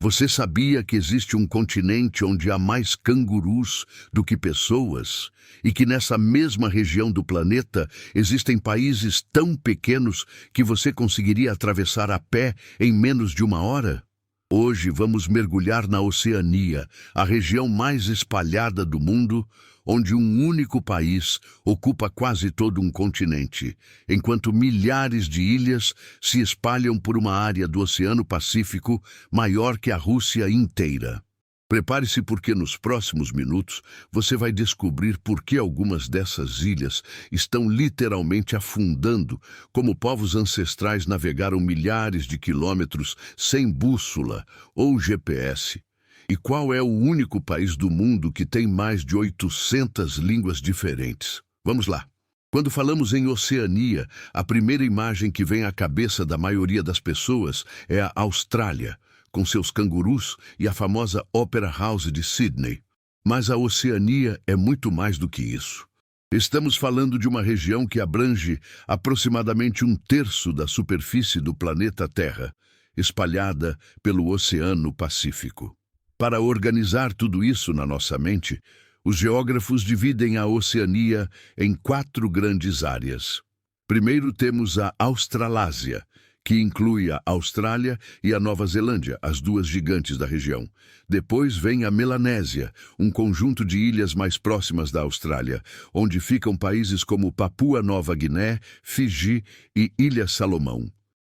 Você sabia que existe um continente onde há mais cangurus do que pessoas? E que nessa mesma região do planeta existem países tão pequenos que você conseguiria atravessar a pé em menos de uma hora? Hoje vamos mergulhar na Oceania, a região mais espalhada do mundo, onde um único país ocupa quase todo um continente, enquanto milhares de ilhas se espalham por uma área do Oceano Pacífico maior que a Rússia inteira. Prepare-se porque nos próximos minutos você vai descobrir por que algumas dessas ilhas estão literalmente afundando, como povos ancestrais navegaram milhares de quilômetros sem bússola ou GPS. E qual é o único país do mundo que tem mais de 800 línguas diferentes? Vamos lá. Quando falamos em Oceania, a primeira imagem que vem à cabeça da maioria das pessoas é a Austrália, com seus cangurus e a famosa Opera House de Sydney. Mas a Oceania é muito mais do que isso. Estamos falando de uma região que abrange aproximadamente um terço da superfície do planeta Terra, espalhada pelo Oceano Pacífico. Para organizar tudo isso na nossa mente, os geógrafos dividem a Oceania em 4 grandes áreas. Primeiro temos a Australásia, que inclui a Austrália e a Nova Zelândia, as 2 gigantes da região. Depois vem a Melanésia, um conjunto de ilhas mais próximas da Austrália, onde ficam países como Papua Nova Guiné, Fiji e Ilha Salomão.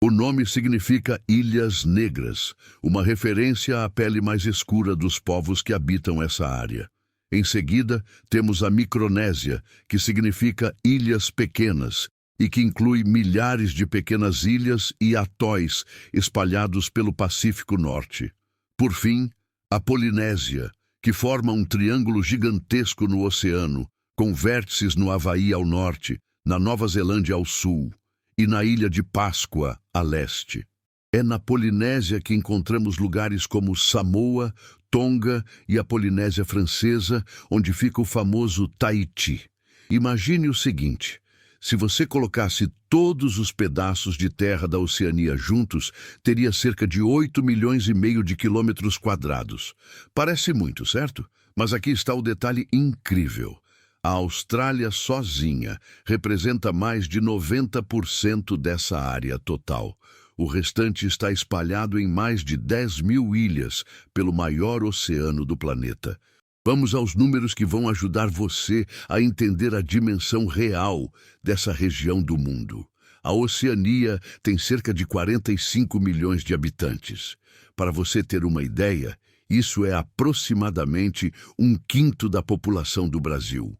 O nome significa Ilhas Negras, uma referência à pele mais escura dos povos que habitam essa área. Em seguida, temos a Micronésia, que significa Ilhas Pequenas, e que inclui milhares de pequenas ilhas e atóis espalhados pelo Pacífico Norte. Por fim, a Polinésia, que forma um triângulo gigantesco no oceano, com vértices no Havaí ao norte, na Nova Zelândia ao sul e na Ilha de Páscoa a leste. É na Polinésia que encontramos lugares como Samoa, Tonga e a Polinésia Francesa, onde fica o famoso Tahiti. Imagine o seguinte: se você colocasse todos os pedaços de terra da Oceania juntos, teria cerca de 8,5 milhões de quilômetros quadrados. Parece muito, certo? Mas aqui está o detalhe incrível. A Austrália sozinha representa mais de 90% dessa área total. O restante está espalhado em mais de 10.000 ilhas pelo maior oceano do planeta. Vamos aos números que vão ajudar você a entender a dimensão real dessa região do mundo. A Oceania tem cerca de 45 milhões de habitantes. Para você ter uma ideia, isso é aproximadamente 1/5 da população do Brasil.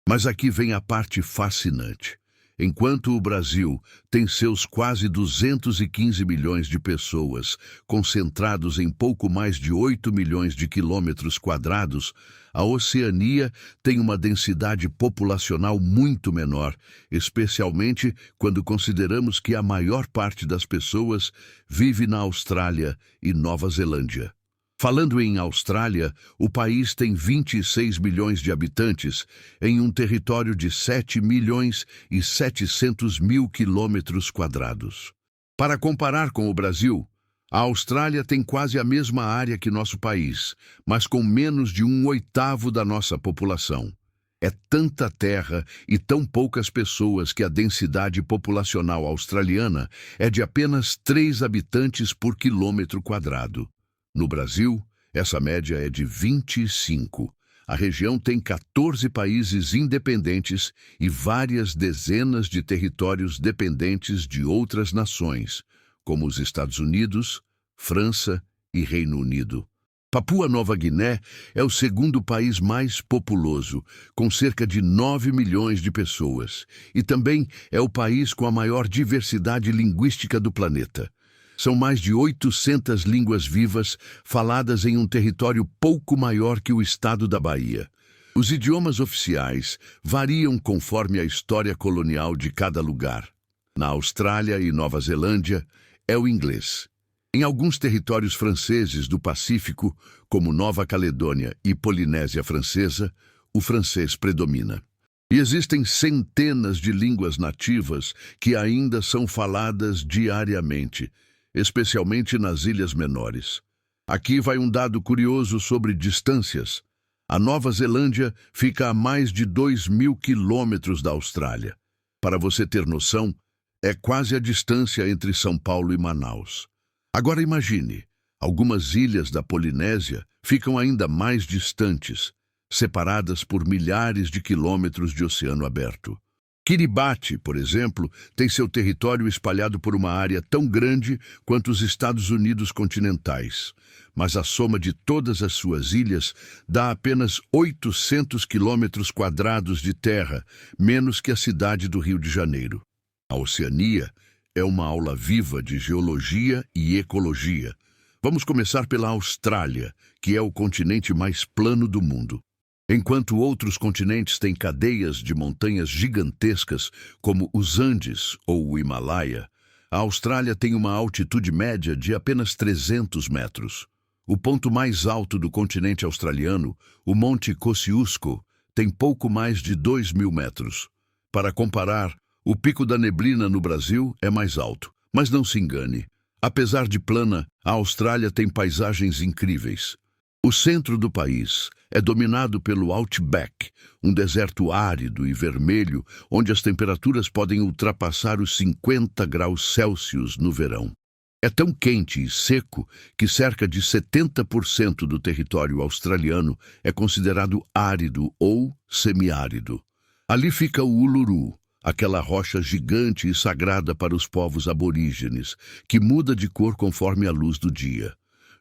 Mas aqui vem a parte fascinante. Enquanto o Brasil tem seus quase 215 milhões de pessoas concentrados em pouco mais de 8 milhões de quilômetros quadrados, a Oceania tem uma densidade populacional muito menor, especialmente quando consideramos que a maior parte das pessoas vive na Austrália e Nova Zelândia. Falando em Austrália, o país tem 26 milhões de habitantes em um território de 7.700.000 quilômetros quadrados. Para comparar com o Brasil, a Austrália tem quase a mesma área que nosso país, mas com menos de 1/8 da nossa população. É tanta terra e tão poucas pessoas que a densidade populacional australiana é de apenas 3 habitantes por quilômetro quadrado. No Brasil, essa média é de 25. A região tem 14 países independentes e várias dezenas de territórios dependentes de outras nações, como os Estados Unidos, França e Reino Unido. Papua Nova Guiné é o segundo país mais populoso, com cerca de 9 milhões de pessoas, e também é o país com a maior diversidade linguística do planeta. São mais de 800 línguas vivas faladas em um território pouco maior que o estado da Bahia. Os idiomas oficiais variam conforme a história colonial de cada lugar. Na Austrália e Nova Zelândia, é o inglês. Em alguns territórios franceses do Pacífico, como Nova Caledônia e Polinésia Francesa, o francês predomina. E existem centenas de línguas nativas que ainda são faladas diariamente, especialmente nas ilhas menores. Aqui vai um dado curioso sobre distâncias. A Nova Zelândia fica a mais de 2.000 quilômetros da Austrália. Para você ter noção, é quase a distância entre São Paulo e Manaus. Agora imagine, algumas ilhas da Polinésia ficam ainda mais distantes, separadas por milhares de quilômetros de oceano aberto. Kiribati, por exemplo, tem seu território espalhado por uma área tão grande quanto os Estados Unidos continentais, mas a soma de todas as suas ilhas dá apenas 800 quilômetros quadrados de terra, menos que a cidade do Rio de Janeiro. A Oceania é uma aula viva de geologia e ecologia. Vamos começar pela Austrália, que é o continente mais plano do mundo. Enquanto outros continentes têm cadeias de montanhas gigantescas, como os Andes ou o Himalaia, a Austrália tem uma altitude média de apenas 300 metros. O ponto mais alto do continente australiano, o Monte Kosciuszko, tem pouco mais de 2.000 metros. Para comparar, o Pico da Neblina no Brasil é mais alto, mas não se engane. Apesar de plana, a Austrália tem paisagens incríveis. O centro do país é dominado pelo Outback, um deserto árido e vermelho, onde as temperaturas podem ultrapassar os 50 graus Celsius no verão. É tão quente e seco que cerca de 70% do território australiano é considerado árido ou semiárido. Ali fica o Uluru, aquela rocha gigante e sagrada para os povos aborígenes, que muda de cor conforme a luz do dia.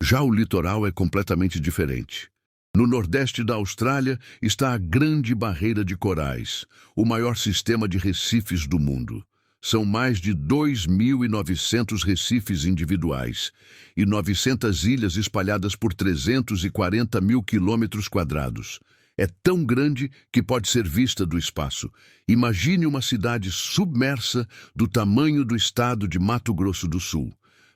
Já o litoral é completamente diferente. No nordeste da Austrália está a Grande Barreira de Corais, o maior sistema de recifes do mundo. São mais de 2.900 recifes individuais e 900 ilhas espalhadas por 340 mil quilômetros quadrados. É tão grande que pode ser vista do espaço. Imagine uma cidade submersa do tamanho do estado de Mato Grosso do Sul,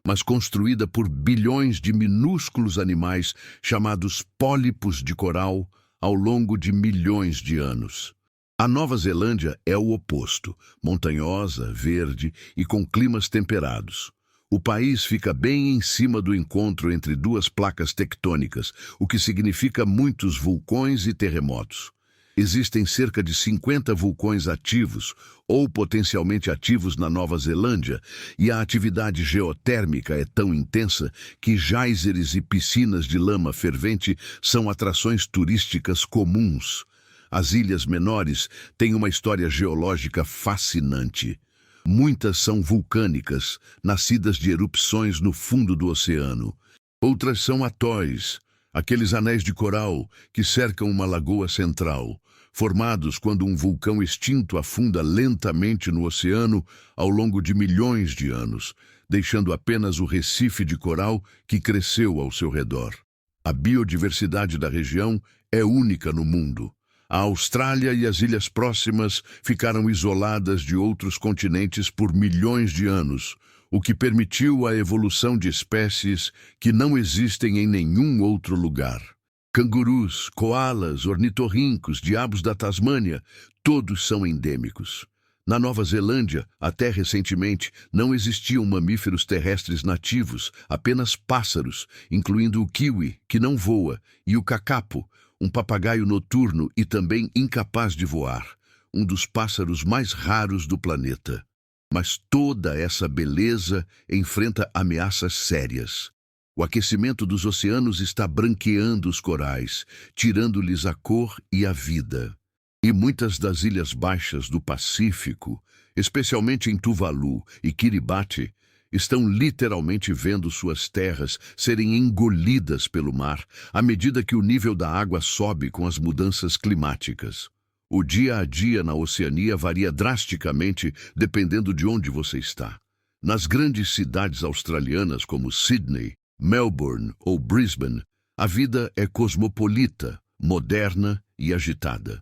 mas construída por bilhões de minúsculos animais chamados pólipos de coral ao longo de milhões de anos. A Nova Zelândia é o oposto, montanhosa, verde e com climas temperados. O país fica bem em cima do encontro entre duas placas tectônicas, o que significa muitos vulcões e terremotos. Existem cerca de 50 vulcões ativos ou potencialmente ativos na Nova Zelândia, e a atividade geotérmica é tão intensa que geysers e piscinas de lama fervente são atrações turísticas comuns. As ilhas menores têm uma história geológica fascinante. Muitas são vulcânicas, nascidas de erupções no fundo do oceano. Outras são atóis, aqueles anéis de coral que cercam uma lagoa central, formados quando um vulcão extinto afunda lentamente no oceano ao longo de milhões de anos, deixando apenas o recife de coral que cresceu ao seu redor. A biodiversidade da região é única no mundo. A Austrália e as ilhas próximas ficaram isoladas de outros continentes por milhões de anos, o que permitiu a evolução de espécies que não existem em nenhum outro lugar. Cangurus, coalas, ornitorrincos, diabos da Tasmânia, todos são endêmicos. Na Nova Zelândia, até recentemente, não existiam mamíferos terrestres nativos, apenas pássaros, incluindo o kiwi, que não voa, e o kakapo, um papagaio noturno e também incapaz de voar, um dos pássaros mais raros do planeta. Mas toda essa beleza enfrenta ameaças sérias. O aquecimento dos oceanos está branqueando os corais, tirando-lhes a cor e a vida. E muitas das ilhas baixas do Pacífico, especialmente em Tuvalu e Kiribati, estão literalmente vendo suas terras serem engolidas pelo mar à medida que o nível da água sobe com as mudanças climáticas. O dia a dia na Oceania varia drasticamente dependendo de onde você está. Nas grandes cidades australianas como Sydney, Melbourne ou Brisbane, a vida é cosmopolita, moderna e agitada.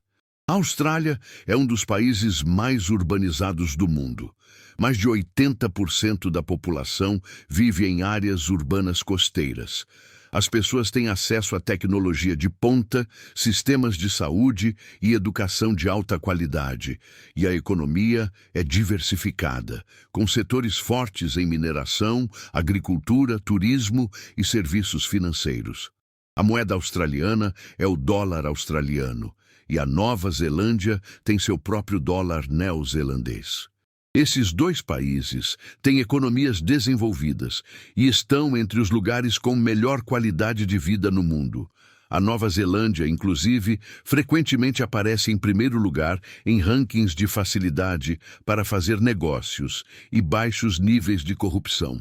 A Austrália é um dos países mais urbanizados do mundo. Mais de 80% da população vive em áreas urbanas costeiras. As pessoas têm acesso à tecnologia de ponta, sistemas de saúde e educação de alta qualidade, e a economia é diversificada, com setores fortes em mineração, agricultura, turismo e serviços financeiros. A moeda australiana é o dólar australiano, e a Nova Zelândia tem seu próprio dólar neozelandês. Esses dois países têm economias desenvolvidas e estão entre os lugares com melhor qualidade de vida no mundo. A Nova Zelândia, inclusive, frequentemente aparece em primeiro lugar em rankings de facilidade para fazer negócios e baixos níveis de corrupção.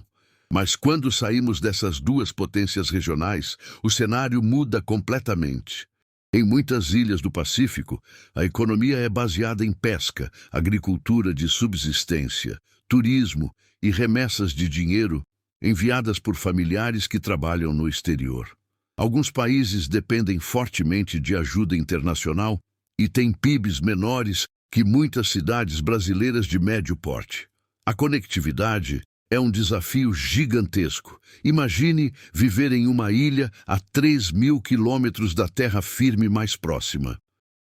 Mas quando saímos dessas duas potências regionais, o cenário muda completamente. Em muitas ilhas do Pacífico, a economia é baseada em pesca, agricultura de subsistência, turismo e remessas de dinheiro enviadas por familiares que trabalham no exterior. Alguns países dependem fortemente de ajuda internacional e têm PIBs menores que muitas cidades brasileiras de médio porte. A conectividade é um desafio gigantesco. Imagine viver em uma ilha a 3.000 quilômetros da terra firme mais próxima.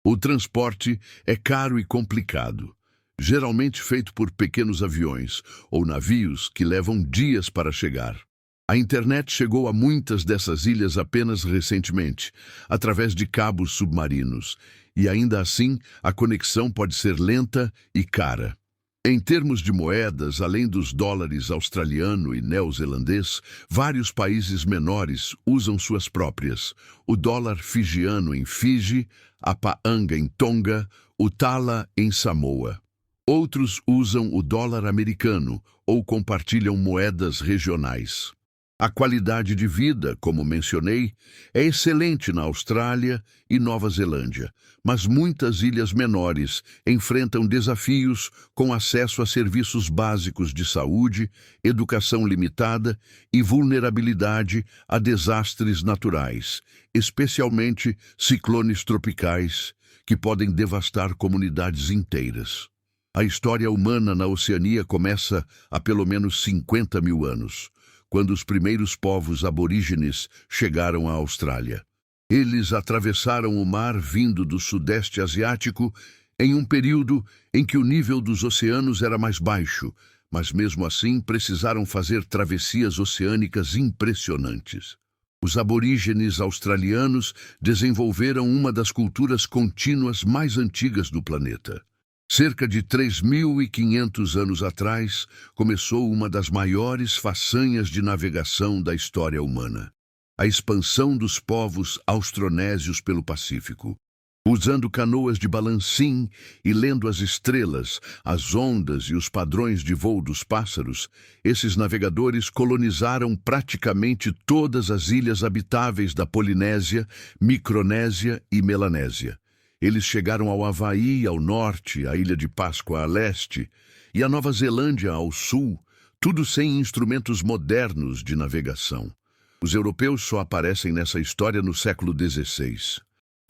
O transporte é caro e complicado, geralmente feito por pequenos aviões ou navios que levam dias para chegar. A internet chegou a muitas dessas ilhas apenas recentemente, através de cabos submarinos, e ainda assim a conexão pode ser lenta e cara. Em termos de moedas, além dos dólares australiano e neozelandês, vários países menores usam suas próprias. O dólar fijiano em Fiji, a paanga em Tonga, o tala em Samoa. Outros usam o dólar americano ou compartilham moedas regionais. A qualidade de vida, como mencionei, é excelente na Austrália e Nova Zelândia, mas muitas ilhas menores enfrentam desafios com acesso a serviços básicos de saúde, educação limitada e vulnerabilidade a desastres naturais, especialmente ciclones tropicais, que podem devastar comunidades inteiras. A história humana na Oceania começa há pelo menos 50 mil anos, quando os primeiros povos aborígenes chegaram à Austrália. Eles atravessaram o mar vindo do Sudeste Asiático em um período em que o nível dos oceanos era mais baixo, mas mesmo assim precisaram fazer travessias oceânicas impressionantes. Os aborígenes australianos desenvolveram uma das culturas contínuas mais antigas do planeta. Cerca de 3.500 anos atrás, começou uma das maiores façanhas de navegação da história humana: a expansão dos povos austronésios pelo Pacífico. Usando canoas de balancim e lendo as estrelas, as ondas e os padrões de voo dos pássaros, esses navegadores colonizaram praticamente todas as ilhas habitáveis da Polinésia, Micronésia e Melanésia. Eles chegaram ao Havaí ao norte, à Ilha de Páscoa a leste e à Nova Zelândia ao sul, tudo sem instrumentos modernos de navegação. Os europeus só aparecem nessa história no século XVI.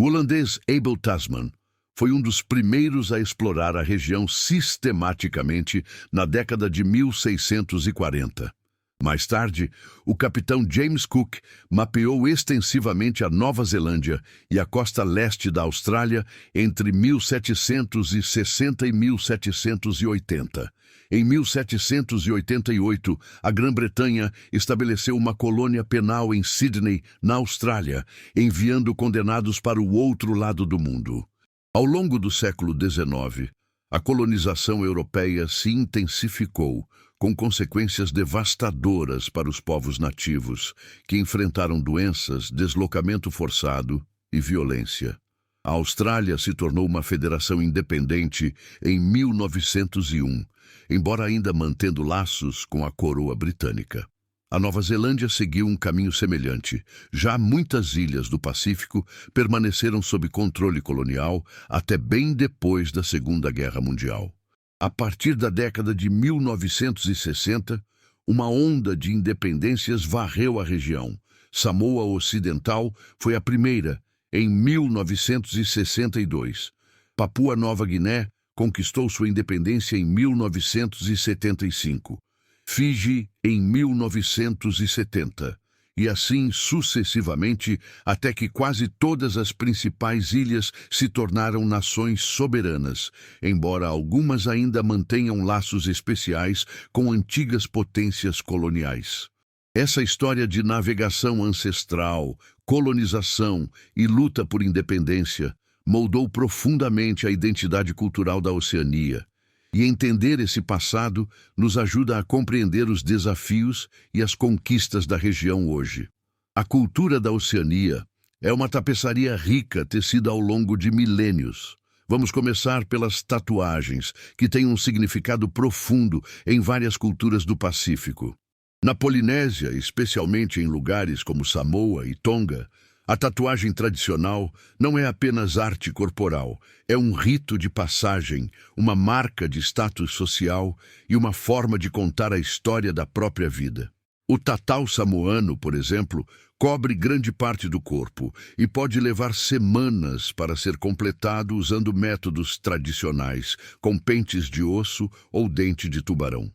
O holandês Abel Tasman foi um dos primeiros a explorar a região sistematicamente na década de 1640. Mais tarde, o capitão James Cook mapeou extensivamente a Nova Zelândia e a costa leste da Austrália entre 1760 e 1780. Em 1788, a Grã-Bretanha estabeleceu uma colônia penal em Sydney, na Austrália, enviando condenados para o outro lado do mundo. Ao longo do século XIX, a colonização europeia se intensificou, com consequências devastadoras para os povos nativos, que enfrentaram doenças, deslocamento forçado e violência. A Austrália se tornou uma federação independente em 1901, embora ainda mantendo laços com a coroa britânica. A Nova Zelândia seguiu um caminho semelhante. Já muitas ilhas do Pacífico permaneceram sob controle colonial até bem depois da Segunda Guerra Mundial. A partir da década de 1960, uma onda de independências varreu a região. Samoa Ocidental foi a primeira, em 1962. Papua Nova Guiné conquistou sua independência em 1975. Fiji, em 1970. e assim sucessivamente, até que quase todas as principais ilhas se tornaram nações soberanas, embora algumas ainda mantenham laços especiais com antigas potências coloniais. Essa história de navegação ancestral, colonização e luta por independência moldou profundamente a identidade cultural da Oceania. E entender esse passado nos ajuda a compreender os desafios e as conquistas da região hoje. A cultura da Oceania é uma tapeçaria rica tecida ao longo de milênios. Vamos começar pelas tatuagens, que têm um significado profundo em várias culturas do Pacífico. Na Polinésia, especialmente em lugares como Samoa e Tonga, a tatuagem tradicional não é apenas arte corporal, é um rito de passagem, uma marca de status social e uma forma de contar a história da própria vida. O tatau samoano, por exemplo, cobre grande parte do corpo e pode levar semanas para ser completado usando métodos tradicionais, com pentes de osso ou dente de tubarão.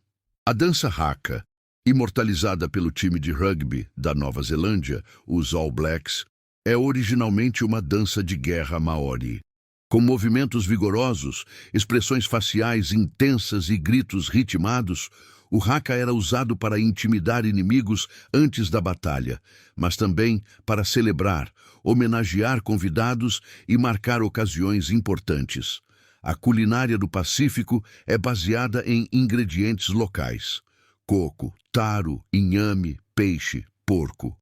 A dança haka, imortalizada pelo time de rugby da Nova Zelândia, os All Blacks, é originalmente uma dança de guerra maori. Com movimentos vigorosos, expressões faciais intensas e gritos ritmados, o haka era usado para intimidar inimigos antes da batalha, mas também para celebrar, homenagear convidados e marcar ocasiões importantes. A culinária do Pacífico é baseada em ingredientes locais: coco, taro, inhame, peixe, porco.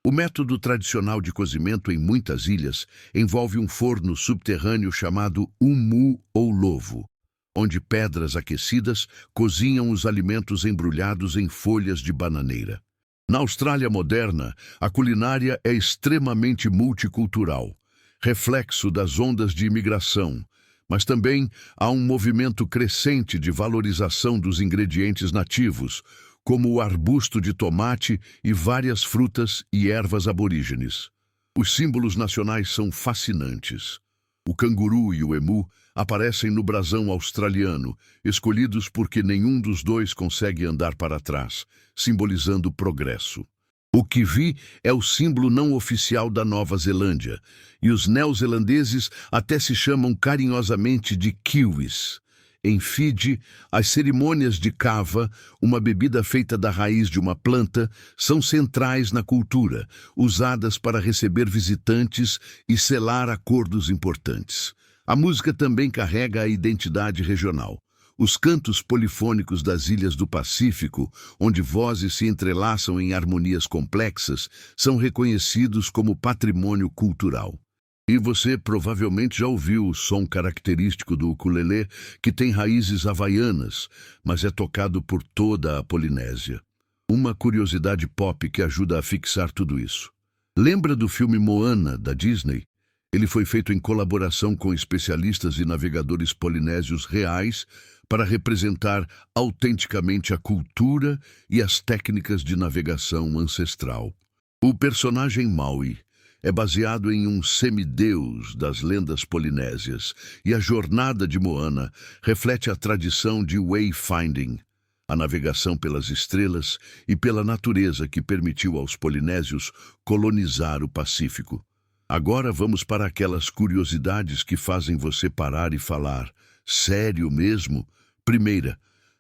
O método tradicional de cozimento em muitas ilhas envolve um forno subterrâneo chamado umu ou lovo, onde pedras aquecidas cozinham os alimentos embrulhados em folhas de bananeira. Na Austrália moderna, a culinária é extremamente multicultural, reflexo das ondas de imigração, mas também há um movimento crescente de valorização dos ingredientes nativos, como o arbusto de tomate e várias frutas e ervas aborígenes. Os símbolos nacionais são fascinantes. O canguru e o emu aparecem no brasão australiano, escolhidos porque nenhum dos dois consegue andar para trás, simbolizando progresso. O kiwi é o símbolo não oficial da Nova Zelândia, e os neozelandeses até se chamam carinhosamente de kiwis. Em Fiji, as cerimônias de kava, uma bebida feita da raiz de uma planta, são centrais na cultura, usadas para receber visitantes e selar acordos importantes. A música também carrega a identidade regional. Os cantos polifônicos das ilhas do Pacífico, onde vozes se entrelaçam em harmonias complexas, são reconhecidos como patrimônio cultural. E você provavelmente já ouviu o som característico do ukulele, que tem raízes havaianas, mas é tocado por toda a Polinésia. Uma curiosidade pop que ajuda a fixar tudo isso. Lembra do filme Moana, da Disney? Ele foi feito em colaboração com especialistas e navegadores polinésios reais para representar autenticamente a cultura e as técnicas de navegação ancestral. O personagem Maui é baseado em um semideus das lendas polinésias, e a jornada de Moana reflete a tradição de wayfinding, a navegação pelas estrelas e pela natureza que permitiu aos polinésios colonizar o Pacífico. Agora vamos para aquelas curiosidades que fazem você parar e falar: sério mesmo? Primeira,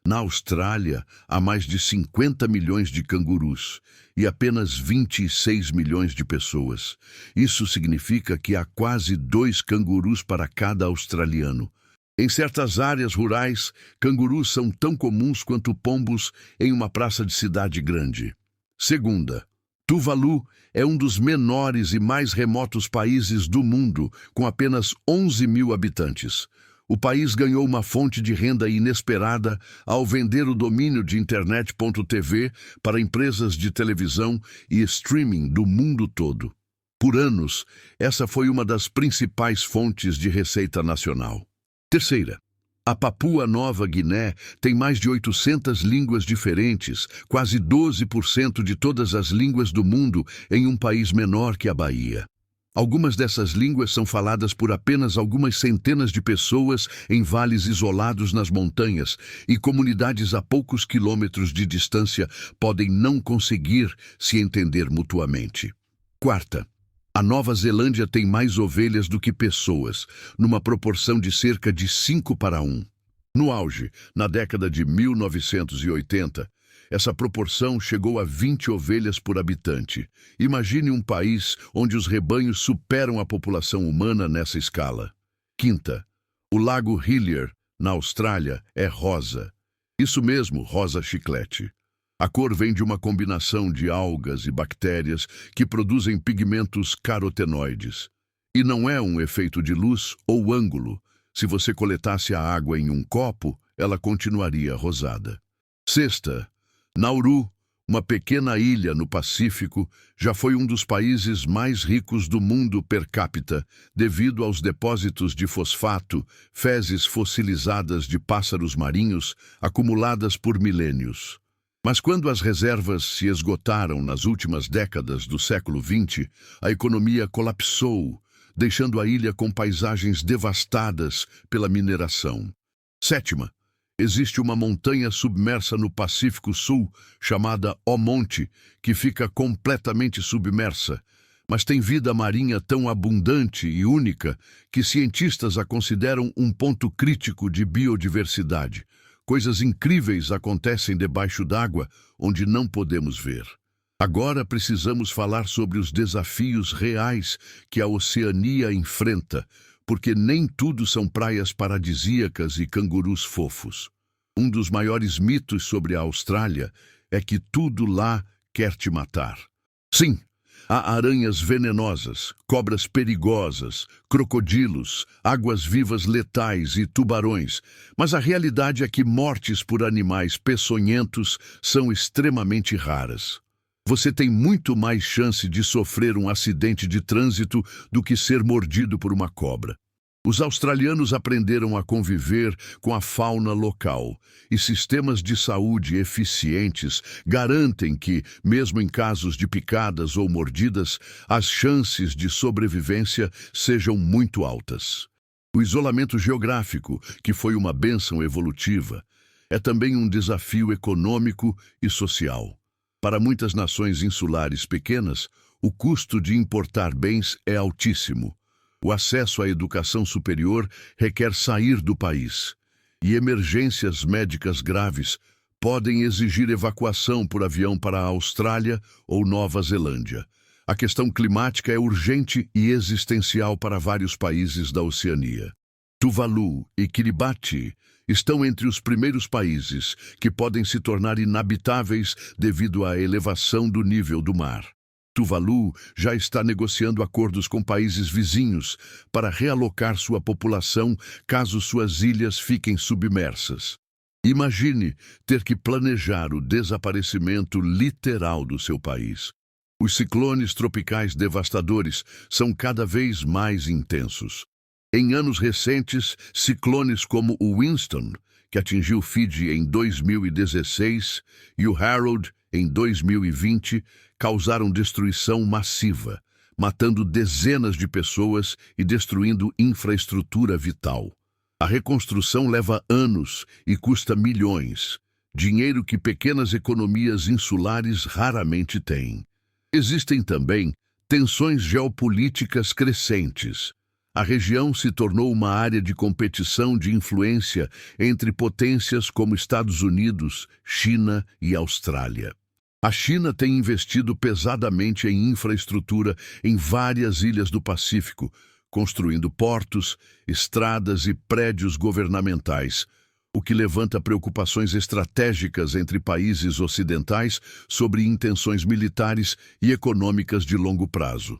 na Austrália há mais de 50 milhões de cangurus e apenas 26 milhões de pessoas. Isso significa que há quase 2 cangurus para cada australiano. Em certas áreas rurais, cangurus são tão comuns quanto pombos em uma praça de cidade grande. Segunda, Tuvalu é um dos menores e mais remotos países do mundo, com apenas 11 mil habitantes. O país ganhou uma fonte de renda inesperada ao vender o domínio de internet.tv para empresas de televisão e streaming do mundo todo. Por anos, essa foi uma das principais fontes de receita nacional. Terceira, a Papua Nova Guiné tem mais de 800 línguas diferentes, quase 12% de todas as línguas do mundo em um país menor que a Bahia. Algumas dessas línguas são faladas por apenas algumas centenas de pessoas em vales isolados nas montanhas, e comunidades a poucos quilômetros de distância podem não conseguir se entender mutuamente. Quarta, a Nova Zelândia tem mais ovelhas do que pessoas, numa proporção de cerca de 5:1. No auge, na década de 1980, essa proporção chegou a 20 ovelhas por habitante. Imagine um país onde os rebanhos superam a população humana nessa escala. Quinta, o Lago Hillier, na Austrália, é rosa. Isso mesmo, rosa chiclete. A cor vem de uma combinação de algas e bactérias que produzem pigmentos carotenoides. E não é um efeito de luz ou ângulo. Se você coletasse a água em um copo, ela continuaria rosada. Sexta, Nauru, uma pequena ilha no Pacífico, já foi um dos países mais ricos do mundo per capita, devido aos depósitos de fosfato, fezes fossilizadas de pássaros marinhos, acumuladas por milênios. Mas quando as reservas se esgotaram nas últimas décadas do século XX, a economia colapsou, deixando a ilha com paisagens devastadas pela mineração. Sétima, existe uma montanha submersa no Pacífico Sul, chamada O Monte, que fica completamente submersa, mas tem vida marinha tão abundante e única que cientistas a consideram um ponto crítico de biodiversidade. Coisas incríveis acontecem debaixo d'água, onde não podemos ver. Agora precisamos falar sobre os desafios reais que a Oceania enfrenta, porque nem tudo são praias paradisíacas e cangurus fofos. Um dos maiores mitos sobre a Austrália é que tudo lá quer te matar. Sim, há aranhas venenosas, cobras perigosas, crocodilos, águas-vivas letais e tubarões, mas a realidade é que mortes por animais peçonhentos são extremamente raras. Você tem muito mais chance de sofrer um acidente de trânsito do que ser mordido por uma cobra. Os australianos aprenderam a conviver com a fauna local, e sistemas de saúde eficientes garantem que, mesmo em casos de picadas ou mordidas, as chances de sobrevivência sejam muito altas. O isolamento geográfico, que foi uma bênção evolutiva, é também um desafio econômico e social. Para muitas nações insulares pequenas, o custo de importar bens é altíssimo. O acesso à educação superior requer sair do país, e emergências médicas graves podem exigir evacuação por avião para a Austrália ou Nova Zelândia. A questão climática é urgente e existencial para vários países da Oceania. Tuvalu e Kiribati estão entre os primeiros países que podem se tornar inabitáveis devido à elevação do nível do mar. Tuvalu já está negociando acordos com países vizinhos para realocar sua população caso suas ilhas fiquem submersas. Imagine ter que planejar o desaparecimento literal do seu país. Os ciclones tropicais devastadores são cada vez mais intensos. Em anos recentes, ciclones como o Winston, que atingiu Fiji em 2016, e o Harold, em 2020, causaram destruição massiva, matando dezenas de pessoas e destruindo infraestrutura vital. A reconstrução leva anos e custa milhões, dinheiro que pequenas economias insulares raramente têm. Existem também tensões geopolíticas crescentes. A região se tornou uma área de competição de influência entre potências como Estados Unidos, China e Austrália. A China tem investido pesadamente em infraestrutura em várias ilhas do Pacífico, construindo portos, estradas e prédios governamentais, o que levanta preocupações estratégicas entre países ocidentais sobre intenções militares e econômicas de longo prazo.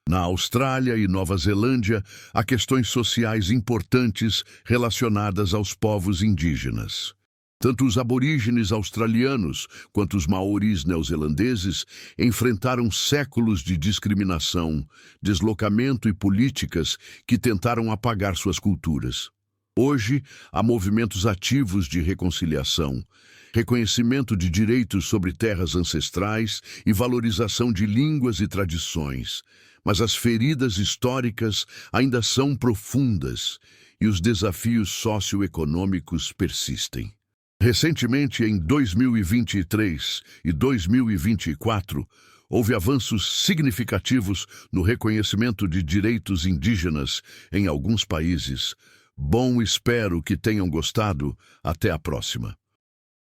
Na Austrália e Nova Zelândia, há questões sociais importantes relacionadas aos povos indígenas. Tanto os aborígenes australianos quanto os maoris neozelandeses enfrentaram séculos de discriminação, deslocamento e políticas que tentaram apagar suas culturas. Hoje, há movimentos ativos de reconciliação, reconhecimento de direitos sobre terras ancestrais e valorização de línguas e tradições. mas as feridas históricas ainda são profundas e os desafios socioeconômicos persistem. Recentemente, em 2023 e 2024, houve avanços significativos no reconhecimento de direitos indígenas em alguns países. Bom, espero que tenham gostado. Até a próxima.